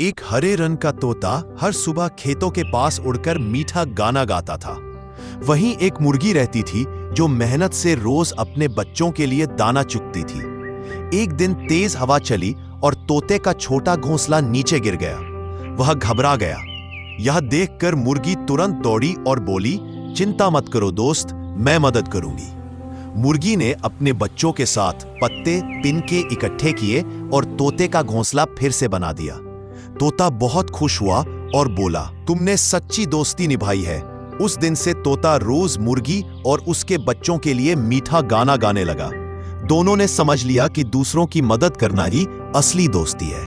एक हरे रंग का तोता हर सुबह खेतों के पास उड़कर मीठा गाना गाता था। वहीं एक मुर्गी रहती थी जो मेहनत से रोज अपने बच्चों के लिए दाना चुगती थी। एक दिन तेज हवा चली और तोते का छोटा घोंसला नीचे गिर गया। वह घबरा गया। यह देखकर मुर्गी तुरंत दौड़ी और बोली, चिंता मत करो दोस्त, मैं मदद करूंगी। मुर्गी ने अपने बच्चों के साथ पत्ते पिन के इकट्ठे किए और तोते का घोंसला फिर से बना दिया। तोता बहुत खुश हुआ और बोला, तुमने सच्ची दोस्ती निभाई है। उस दिन से तोता रोज मुर्गी और उसके बच्चों के लिए मीठा गाना गाने लगा। दोनों ने समझ लिया कि दूसरों की मदद करना ही असली दोस्ती है।